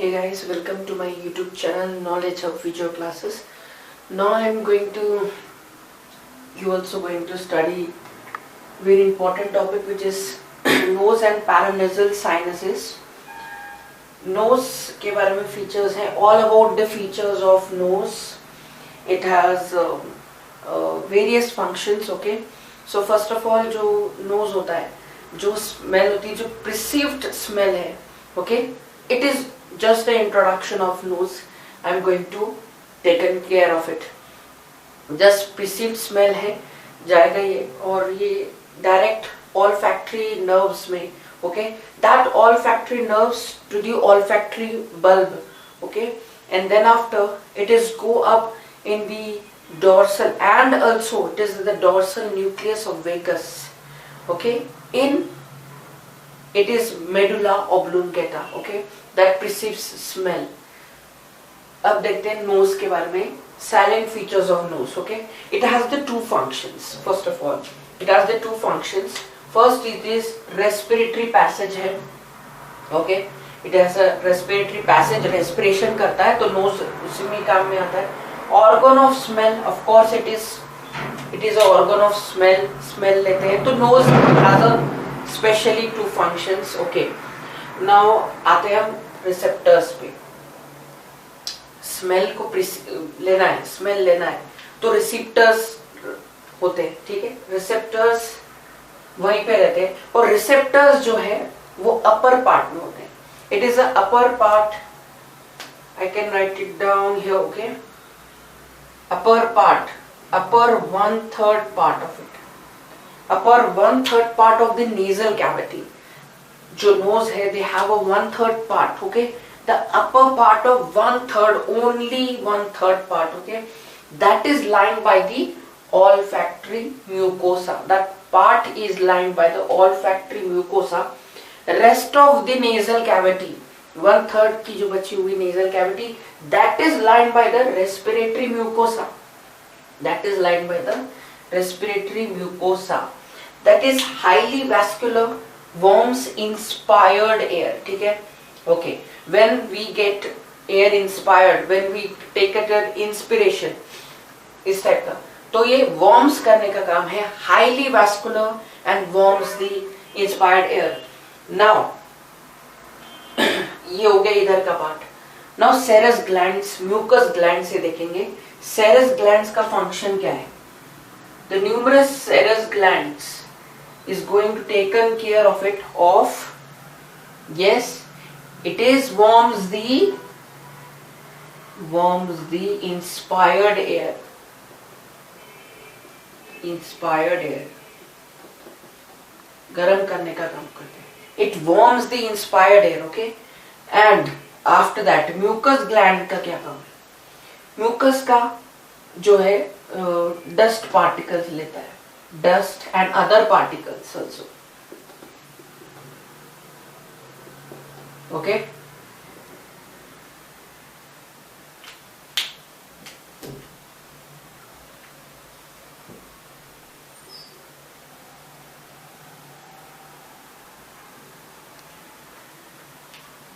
Hey guys, welcome to my YouTube channel Knowledge Hub Video Classes. Now you also going to study very important topic which is nose and paranasal sinuses. Nose के बारे में features हैं, all about the features of nose. It has various functions, okay. So first of all जो nose होता है, जो smell होती है, जो perceived smell है, okay. It is just the introduction of nose. I am going to take care of it. Just perceived smell है, जाएगा ये, और ये direct olfactory nerves में, okay. That olfactory nerves to the olfactory bulb, okay. And then after it is go up in the dorsal, and also it is the dorsal nucleus of vagus, okay. It is medulla oblongata, okay. That perceives smell. अब देखते हैं nose के बारे में, silent features of nose, okay. It has the two functions. First of all, it has the two functions. First, it is respiratory passage है, okay. It has a respiratory passage, respiration करता है, तो nose उसी में काम में आता है. Organ of smell, of course it is a organ of smell. Smell लेते हैं, तो nose has a specially two functions, okay. Now आते हैं हम receptors पे. Smell को लेना है, smell लेना है, तो receptors होते हैं, ठीक है. Receptors वहीं पे रहते हैं, और receptors जो है वो upper part में होते हैं. It is a upper part. I can write it down here, okay. Upper part, upper 1/3 part of it. Upper 1/3 part of the nasal cavity. जो nose है, they have a 1/3 part, okay. The upper part of 1/3, only 1/3 part, okay. That is lined by the olfactory mucosa. That part is lined by the olfactory mucosa. Rest of the nasal cavity, 1/3 की जो बची हुई nasal cavity, that is lined by the respiratory mucosa. That is lined by the respiratory mucosa. That is highly vascular, worms inspired air, ठीक है, okay. When we get air inspired, when we take an inspiration, इस type का, तो ये worms करने का काम है. Highly vascular and worms the inspired air. Now ये हो गया इधर का part. Now serous glands, mucus glands से देखेंगे. Serous glands का function क्या है? The numerous serous glands is going to taken care of it of, yes, it is worms the inspired air. Inspired air गरम करने का काम करते हैं. It worms the inspired air, okay. And after that mucus gland का क्या काम है? Mucus का जो है dust particles लेता है. Dust and other particles also, okay.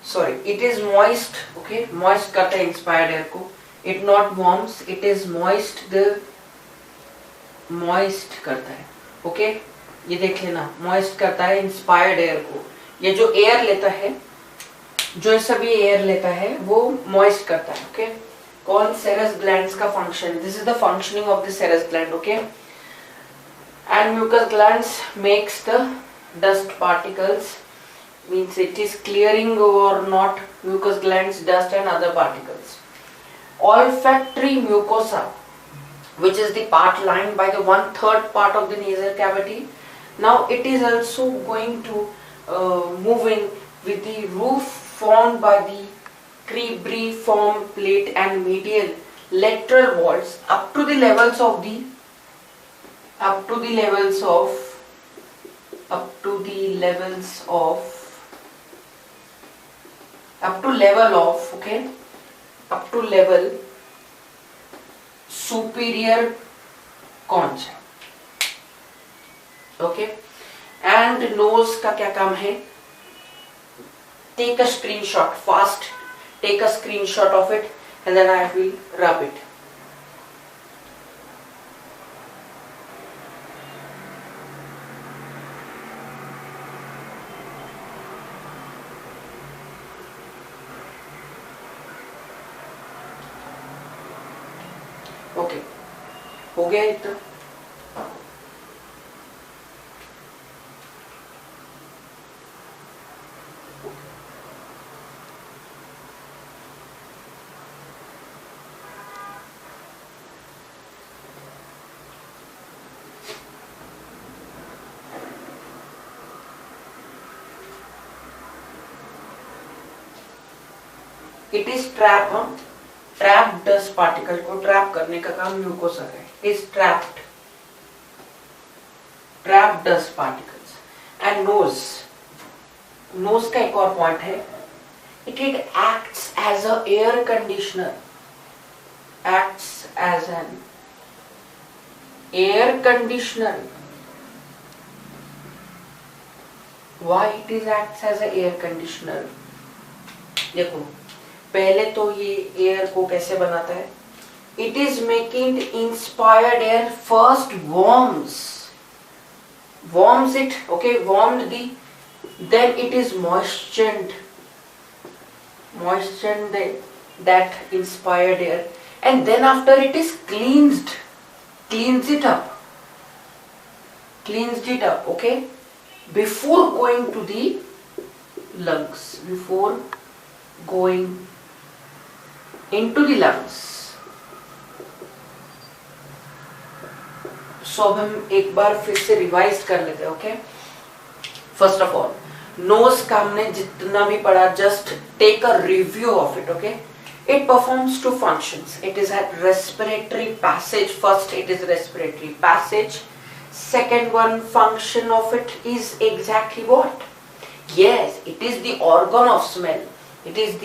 Sorry, it is moist, okay. Moist करता है inspired air को. It not warms, it is moist. The moist करता है, ओके. ये देख लेना, moist करता है inspired air को. ये जो air लेता है, जो सभी air लेता है, वो moist करता है, ओके. कौन? serous glands का function. This is the functioning of the serous gland, okay. And mucus glands makes the dust particles, means it is clearing or not mucus glands dust and other particles. Olfactory mucosa, which is the part lined by the 1/3 part of the nasal cavity. Now it is also going to moving with the roof formed by the cribriform plate and medial lateral walls up to the level superior conch, okay. And nose का क्या काम है? Take a screenshot fast. take a screenshot of it and then I will rub it. Okay, हो गया इतना. It is trap. हम trap dust particle को trap करने का काम म्यूकोसा का है. Is trapped trap dust particles. And nose, nose का एक और पॉइंट है, it acts as a air conditioner. Acts as an air conditioner. Why it is acts as a air conditioner? देखो, पहले तो ये एयर को कैसे बनाता है. It is making inspired air first warms it, okay, warmed then it is moistened that inspired air, and then after it is cleansed it up, okay, before going to the lungs, before going into the lungs. सो अब हम एक बार फिर से revise कर लेते हैं. Okay, first of all nose का हमने जितना भी पढ़ा, just take a review of it. Okay, it performs two functions. It is at respiratory passage. First it is respiratory passage. Second one function of it is exactly what? Yes, it is the organ of smell. It is the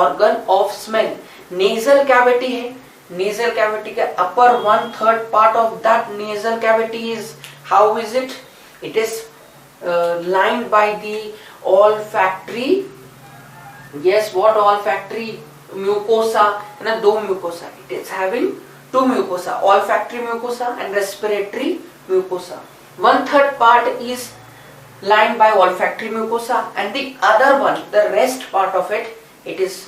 organ of smell. Nasal cavity है. Nasal cavity का upper 1/3 part of that nasal cavity is, how is it? It is lined by the olfactory. Yes, what olfactory? Mucosa. है ना, 2 mucosa. It is having 2 mucosa, olfactory mucosa and respiratory mucosa. 1/3 part is lined by olfactory mucosa, and the other one, the rest part of it, it is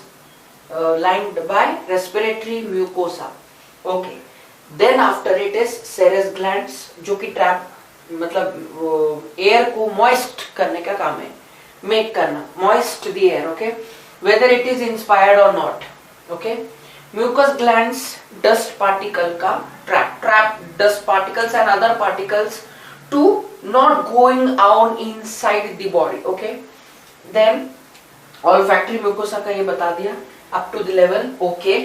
lined by respiratory mucosa. Okay, then after it is serous glands, जो कि trap मतलब air को moist करने का काम है, make करना, moist the air. Okay, whether it is inspired or not. Okay, mucous glands dust particle का trap dust particles and other particles to not going out inside the body. Okay, then olfactory mucosa का ये बता दिया up to the level. Okay,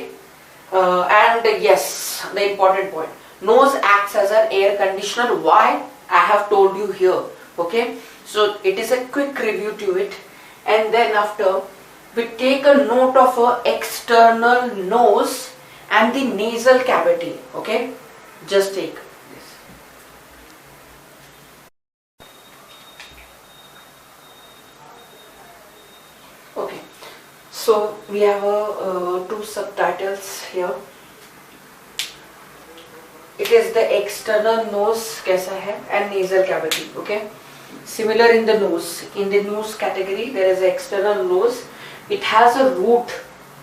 and yes, the important point, nose acts as an air conditioner. Why? I have told you here. Okay, so it is a quick review to it, and then after we take a note of a external nose and the nasal cavity. Okay, just take this. Okay, so we have 2 subtitles here. It is the external nose कैसा है and nasal cavity. Okay, similar in the nose. In the nose category there is external nose. It has a root.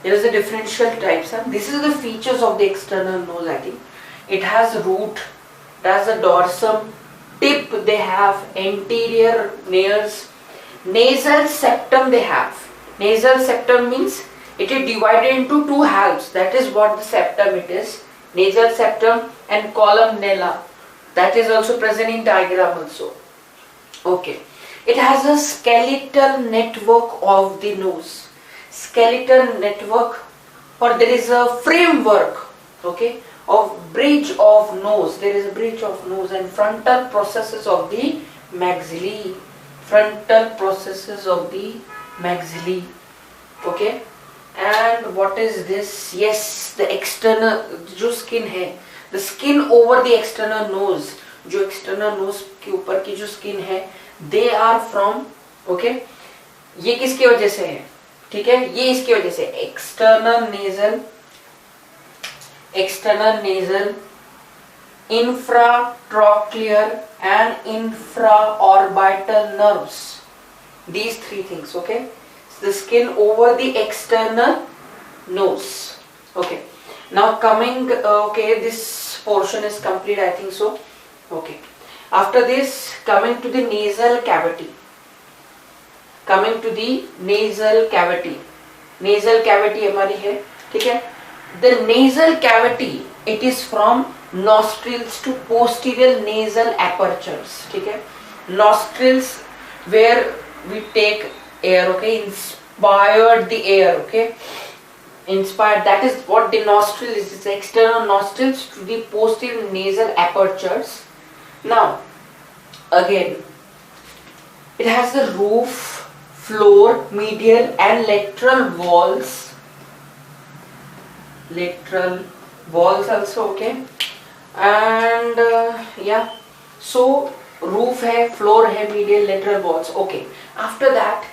There is a differential types. This is the features of the external nose. I think it has a root. It has a dorsum. Tip they have. Anterior nares. Nasal septum they have. Nasal septum means it is divided into 2 halves. That is what the septum it is. Nasal septum and columella. That is also present in diagram also. Okay. It has a skeletal network of the nose. Skeletal network, or there is a framework. Okay, of bridge of nose. There is a bridge of nose and frontal processes of the maxillae. Frontal processes of the maxillae. Okay, and what is this? Yes, the external जो skin है, the skin over the external nose, जो external nose के ऊपर की जो skin है, they are from, okay, ये किसकी वजह से है? ठीक है, ये इसकी वजह से external nasal infratrochlear and infraorbital nerves, these three things. Okay, the skin over the external nose. Okay, now coming okay, this portion is complete, I think so. Okay, after this coming to the nasal cavity. Nasal cavity हमारी है, ठीक है. The nasal cavity, it is from nostrils to posterior nasal apertures. ठीक है, nostrils where we take air. Okay, inspired the air. Okay, inspired, that is what the nostril is. It's external nostrils to the posterior nasal apertures. Now again, it has the roof, floor, medial and lateral walls also. Okay, and yeah, so roof है, floor है, medial, lateral walls. Okay, after that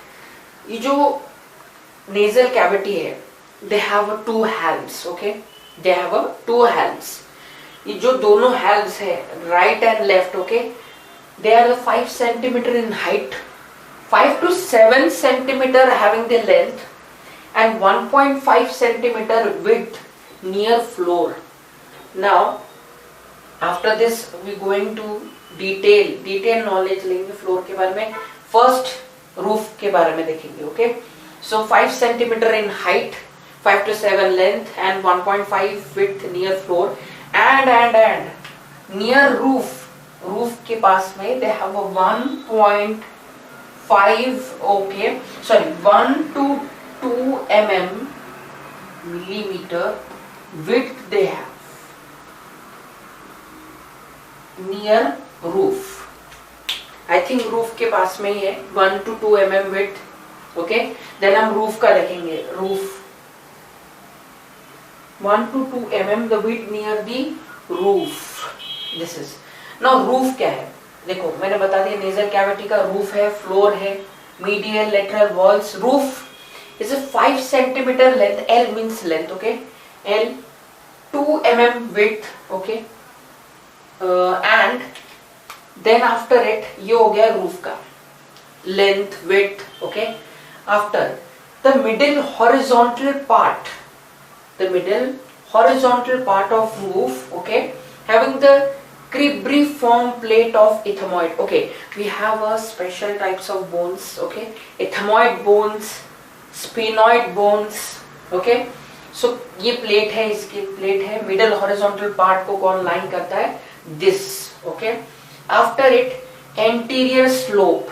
ये जो nasal cavity है, they have two halves. Okay, they have two halves. ये जो दोनों halves है, right and left, okay, they are 5 centimeter in height, 5 to 7 centimeter having the length, and 1.5 centimeter width near floor. Now after this we going to detail knowledge लेंगे floor के बारे में. First roof के बारे में देखेंगे. Okay, so 5 centimeter in height, 5 to 7 length and 1.5 width near floor, and near roof के पास में they have a 1.5 okay, sorry, 1 to 2 millimeter width they have near roof. I think roof के पास में ही है 1 to 2 width. Okay, then हम roof का देखेंगे. Roof 1 to 2 the width near the roof. This is now roof क्या है, देखो मैंने बता दिया nasal cavity का roof है, floor है, medial, lateral walls. Roof is a 5 centimeter length. L means length. Okay, L 2 width. Okay, and then after it ये हो गया roof का length, width. Okay, after the middle horizontal part of roof. Okay, having the cribriform plate of ethmoid. Okay, we have a special types of bones. Okay, ethmoid bones, sphenoid bones. Okay, so ये plate है, इसकी plate है. Middle horizontal part को कौन line करता है? This. Okay, after it anterior slope.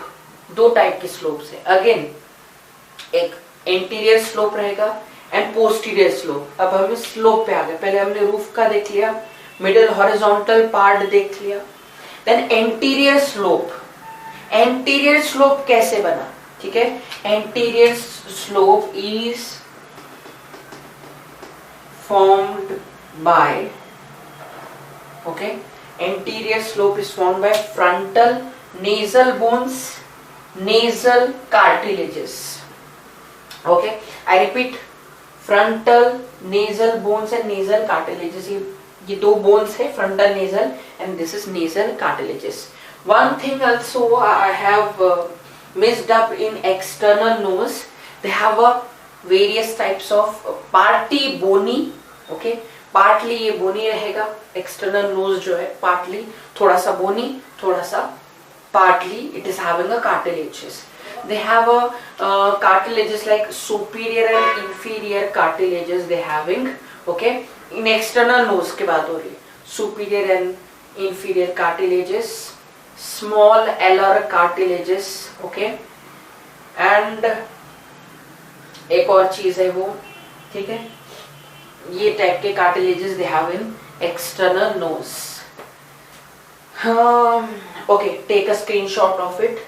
दो type के slopes है. Again एक anterior slope रहेगा and posterior slope. अब हम slope पे आ गए. पहले हमने roof का देख लिया, middle horizontal part देख लिया, then anterior slope. Anterior slope कैसे बना? ठीक है, anterior slope is formed by, okay, anterior slope is formed by frontal nasal bones, nasal cartilages. Okay, I repeat, frontal nasal bones and nasal cartilages. ये दो bones है, frontal nasal and this is nasal cartilages. One thing also I have mixed up in external nose. They have a various types of partly bony. Okay, partly ये bony रहेगा. External nose जो है partly थोड़ा सा bony, थोड़ा सा partly it is having a cartilages. They have a cartilages like superior and inferior cartilages they having. Okay, in external nose के बात हो रही है. Superior and inferior cartilages, small alar cartilages. Okay, and एक और चीज है वो, ठीक है, ये टाइप के cartilages they have in external nose. Okay, take a screenshot of it.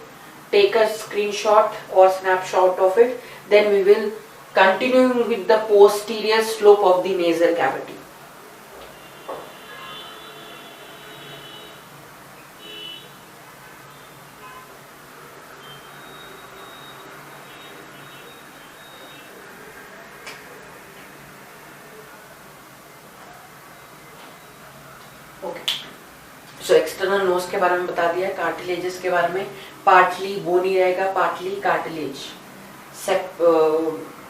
Take a screenshot or snapshot of it. Then we will continue with the posterior slope of the nasal cavity. So external nose के बारे में बता दिया, cartilages के बारे में partly बोनी रहेगा, partly cartilage.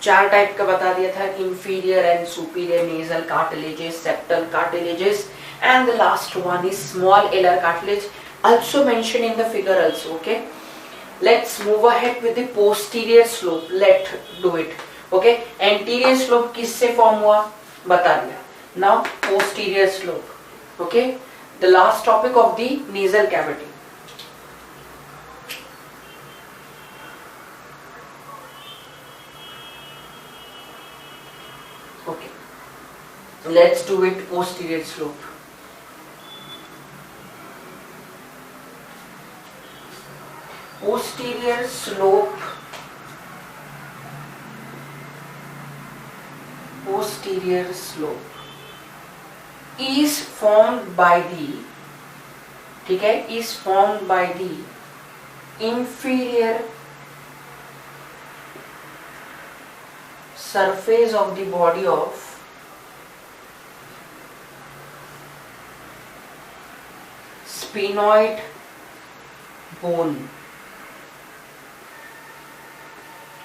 4 type का बता दिया था, inferior and superior nasal cartilages, septal cartilages, and the last one is small alar cartilage, also mentioned in the figure also. Okay, let's move ahead with the posterior slope. Let's do it. Okay, anterior slope किससे form हुआ बता दिया. Now posterior slope. Okay, the last topic of the nasal cavity. Okay, let's do it. Posterior slope. Posterior slope is formed by the, ठीक है, is formed by the inferior surface of the body of sphenoid bone.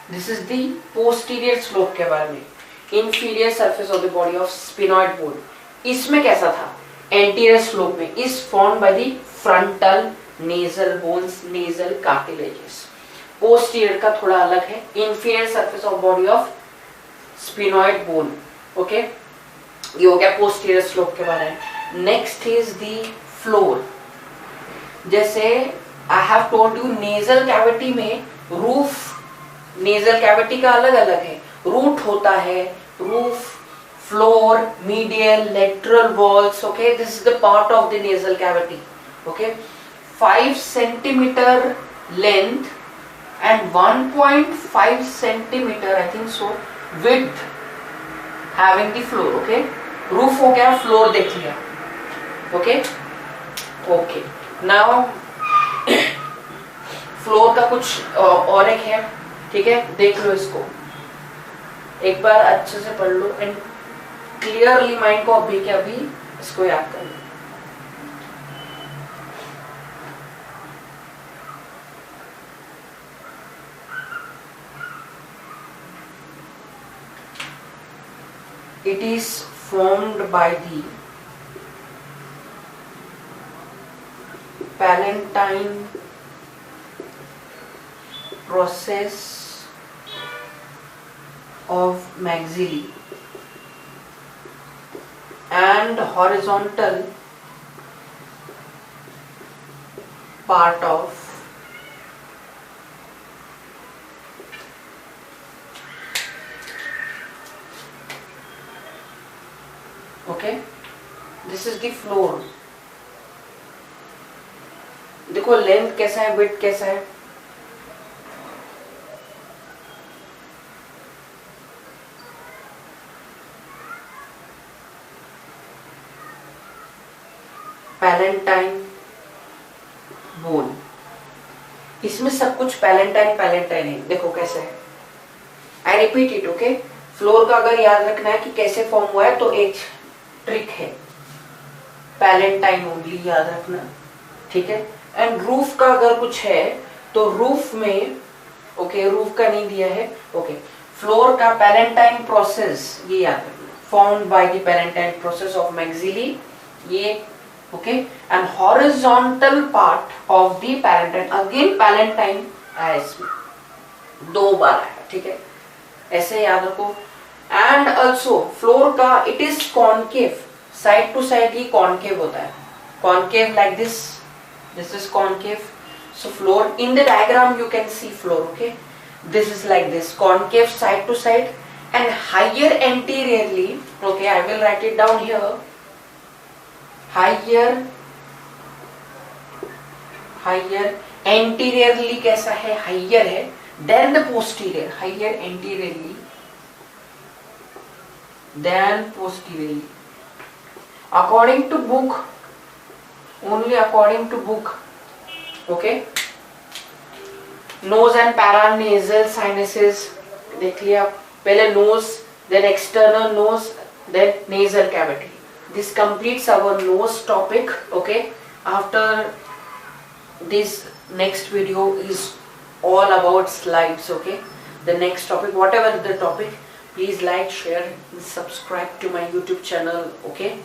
This is the posterior slope के बारे में, inferior surface of the body of sphenoid bone. इसमें कैसा था, anterior slope में is formed by the frontal nasal bones, nasal cartilages. Posterior का थोड़ा अलग है, inferior surface of body of sphenoid bone. Okay, ये हो गया posterior slope के बारे में. Next is the floor. जैसे I have told you nasal cavity में roof, नेजल कैविटी का अलग अलग है, रूट होता है, roof, floor, medial, lateral walls. Okay, this is the part of the nasal cavity. Okay, 5 centimetre length and 1.5 centimetre I think so width having the floor. Okay, roof हो गया, floor देख लिया. ओके ओके, नाउ फ्लोर का कुछ और एक है, ठीक है, देख लो इसको एक बार अच्छे से पढ़ लो एंड क्लियरली माइंड को अभी के अभी इसको याद कर लो. It is formed by the palatine process of maxilla and horizontal part of okay, this is the floor. देखो लेंथ कैसा है, विड्थ कैसा है, पैलेंटाइन बोन. इसमें सब कुछ पैलेंटाइन पैलेंटाइन है. देखो कैसे है, I repeat it. Okay, floor का अगर याद रखना है कि कैसे फॉर्म हुआ है तो एक ट्रिक है, पैलेंटाइन ओनली याद रखना. ठीक है, एंड रूफ का अगर कुछ है तो रूफ में, ओके, रूफ का नहीं दिया है. ओके, फ्लोर का पैलेंटाइन प्रोसेस ये याद रखना, formed by the palatine process of maxilla, ये. Okay, and horizontal part of the palatine, again palatine आया इसमें 2 बार आया. ठीक है, ऐसे याद रखो. एंड ऑल्सो फ्लोर का it is concave, side to side ही कॉनकेव होता है, concave like this, this is concave. So floor in the diagram you can see floor. Okay, this is like this, concave side to side and higher anteriorly. Okay, I will write it down here. Higher anteriorly कैसा है, higher है, then the posterior, higher anteriorly than posteriorly, according to book, only according to book. Okay, nose and paranasal sinuses देख लिया, पहले nose, then external nose, then nasal cavity. This completes our nose topic. Okay, After this next video is all about slides. Okay, the next topic, whatever the topic, please like, share and subscribe to my YouTube channel. Okay.